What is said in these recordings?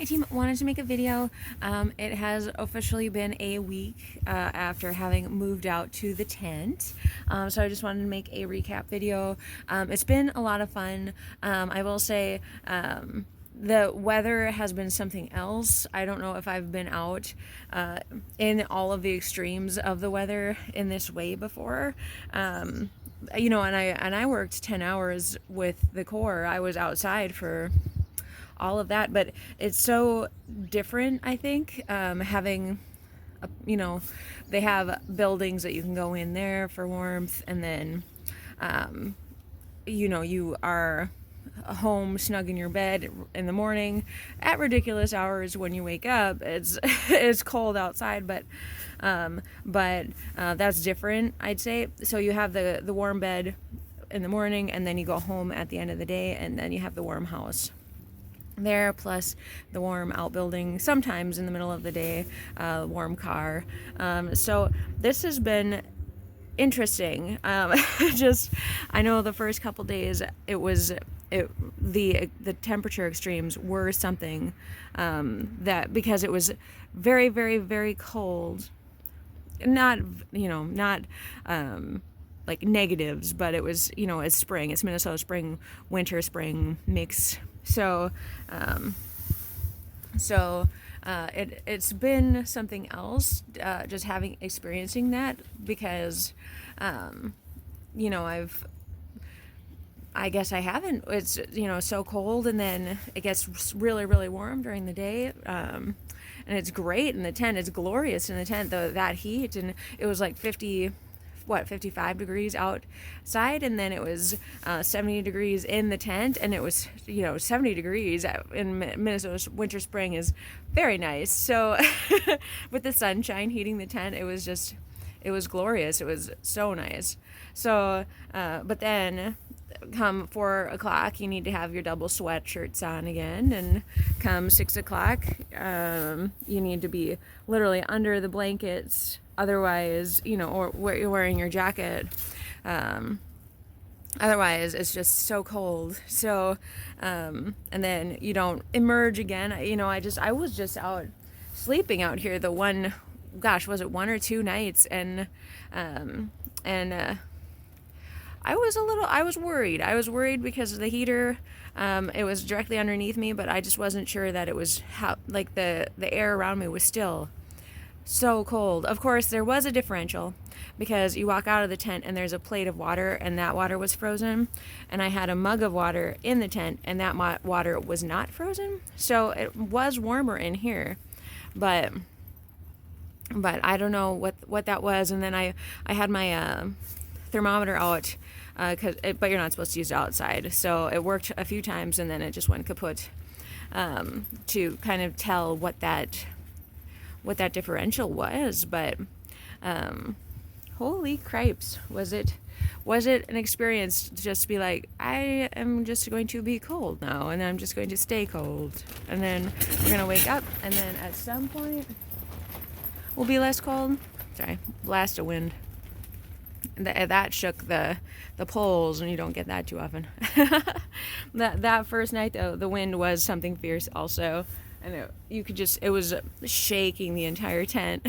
Hi team, wanted to make a video. It has officially been a week after having moved out to the tent. So I just wanted to make a recap video. It's been a lot of fun. I will say the weather has been something else. I don't know if I've been out in all of the extremes of the weather in this way before. You know, and I worked 10 hours with the Corps. I was outside for all of that, but it's so different, I think, having you know, they have buildings that you can go in there for warmth, and then you know, you are home snug in your bed in the morning at ridiculous hours when you wake up. It's cold outside, but that's different, I'd say. So you have the warm bed in the morning, and then you go home at the end of the day, and then you have the warm house there, plus the warm outbuilding sometimes in the middle of the day, warm car. So this has been interesting. Just, I know the first couple days the temperature extremes were something that, because it was very, very, very cold, not like negatives, but it was, it's spring, it's Minnesota spring, winter, spring mix. So it's been something else, just experiencing that, because I guess I haven't. It's so cold, and then it gets really, really warm during the day, and it's great in the tent. It's glorious in the tent, that heat, and it was like 55 degrees outside, and then it was 70 degrees in the tent, and it was 70 degrees in Minnesota winter spring is very nice. So with the sunshine heating the tent, it was glorious. It was so nice. So but then come 4 o'clock, you need to have your double sweatshirts on again, and come 6 o'clock, you need to be literally under the blankets, otherwise, or you're wearing your jacket, otherwise it's just so cold. So and then you don't emerge again. I was just out sleeping out here the one, gosh, was it 1 or 2 nights, and I was worried. I was worried because of the heater. It was directly underneath me, but I just wasn't sure that it was the air around me was still so cold. Of course, there was a differential, because you walk out of the tent and there's a plate of water, and that water was frozen, and I had a mug of water in the tent, and that water was not frozen. So it was warmer in here, but I don't know what that was. And then I had my thermometer out, but you're not supposed to use it outside, so it worked a few times, and then it just went kaput, to kind of tell what that differential was. But holy cripes, was it an experience just to be like, I am just going to be cold now, and I'm just going to stay cold, and then we're gonna wake up, and then at some point we'll be less cold. Sorry, blast of wind. That shook the poles, and you don't get that too often. that first night, though, the wind was something fierce also, and it was shaking the entire tent.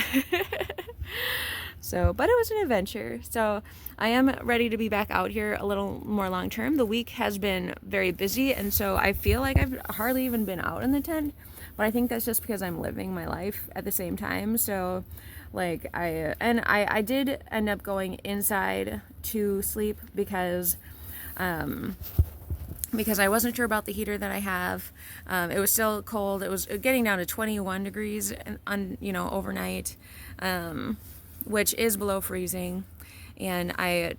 So, but it was an adventure. So I am ready to be back out here a little more long term. The week has been very busy, and so I feel like I've hardly even been out in the tent, but I think that's just because I'm living my life at the same time. So like I did end up going inside to sleep, because I wasn't sure about the heater that I have. It was still cold. It was getting down to 21 degrees overnight, which is below freezing. And I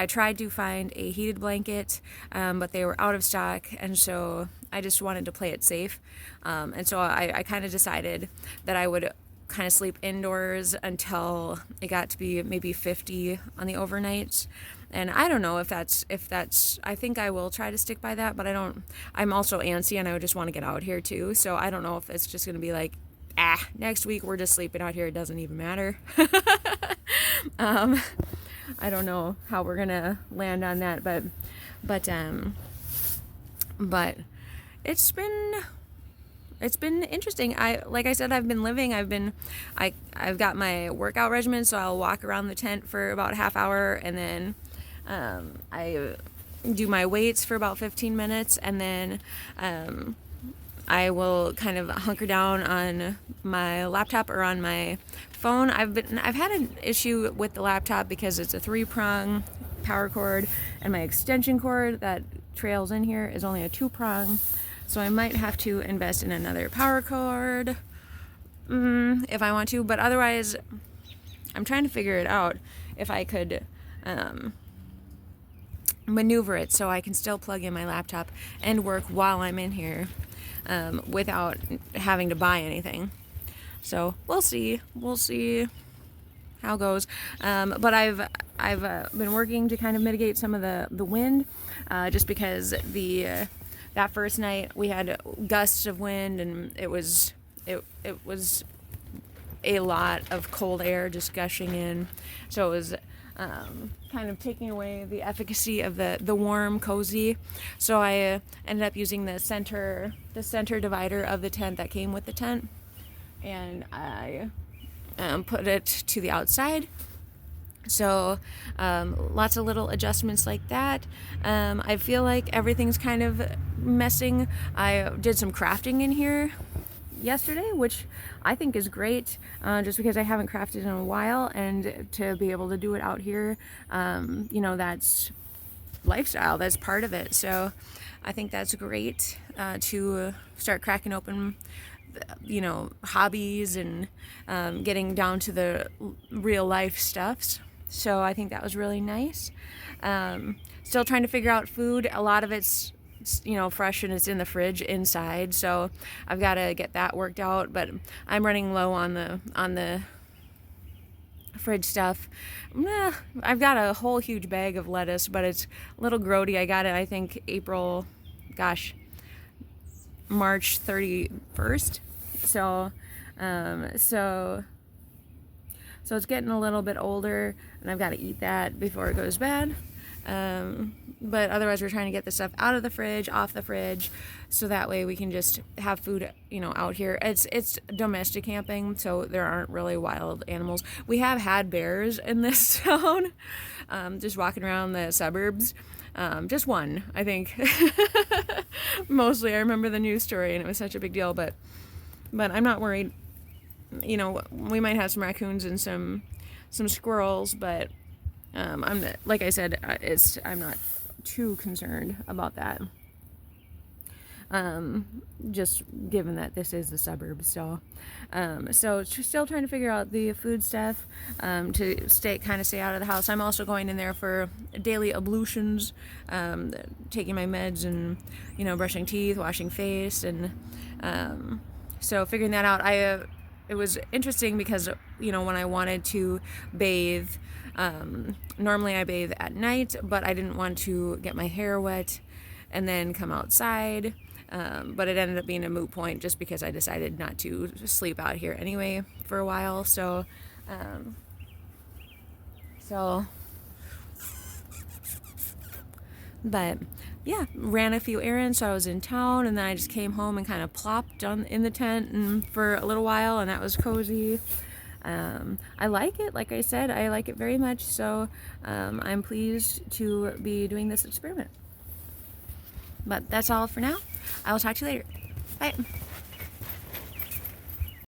tried to find a heated blanket, but they were out of stock, and so I just wanted to play it safe. And so I kind of decided that I would kind of sleep indoors until it got to be maybe 50 on the overnights. And I don't know if that's I think I will try to stick by that, but I'm also antsy, and I just want to get out here too. So I don't know if it's just going to be like, next week we're just sleeping out here, it doesn't even matter. I don't know how we're going to land on that, but it's it's been interesting. Like I said, I've got my workout regimen, so I'll walk around the tent for about a half hour, and then I do my weights for about 15 minutes, and then I will kind of hunker down on my laptop or on my phone. I've had an issue with the laptop because it's a 3-prong power cord, and my extension cord that trails in here is only a 2-prong. So I might have to invest in another power cord if I want to, but otherwise I'm trying to figure it out if I could maneuver it so I can still plug in my laptop and work while I'm in here without having to buy anything. So we'll see how it goes. But I've been working to kind of mitigate some of the wind, just because that first night we had gusts of wind, and it was a lot of cold air just gushing in. So it was kind of taking away the efficacy of the warm, cozy. So I ended up using the center divider of the tent that came with the tent, and I put it to the outside. So lots of little adjustments like that. I feel like everything's kind of messing. I did some crafting in here yesterday, which I think is great, just because I haven't crafted in a while, and to be able to do it out here, that's lifestyle, that's part of it. So I think that's great to start cracking open hobbies and getting down to the real life stuffs. So I think that was really nice. Still trying to figure out food. A lot of it's fresh, and it's in the fridge inside, so I've got to get that worked out, but I'm running low on the fridge stuff. I've got a whole huge bag of lettuce, but it's a little grody. I got it, I think, March 31st. So it's getting a little bit older, and I've got to eat that before it goes bad. But otherwise, we're trying to get the stuff out of the fridge, off the fridge, so that way we can just have food, out here. It's domestic camping, so there aren't really wild animals. We have had bears in this town, just walking around the suburbs. Just one, I think. Mostly, I remember the news story, and it was such a big deal. But I'm not worried. We might have some raccoons and some squirrels, but like I said, I'm not too concerned about that. Just given that this is the suburbs, so still trying to figure out the food stuff, to stay out of the house. I'm also going in there for daily ablutions, taking my meds, and brushing teeth, washing face, and so figuring that out. It was interesting because when I wanted to bathe, normally I bathe at night, but I didn't want to get my hair wet and then come outside. But it ended up being a moot point just because I decided not to sleep out here anyway for a while. But yeah, ran a few errands. So I was in town, and then I just came home and kind of plopped in the tent and for a little while, and that was cozy. I like it. Like I said, I like it very much. So I'm pleased to be doing this experiment. But that's all for now. I will talk to you later. Bye.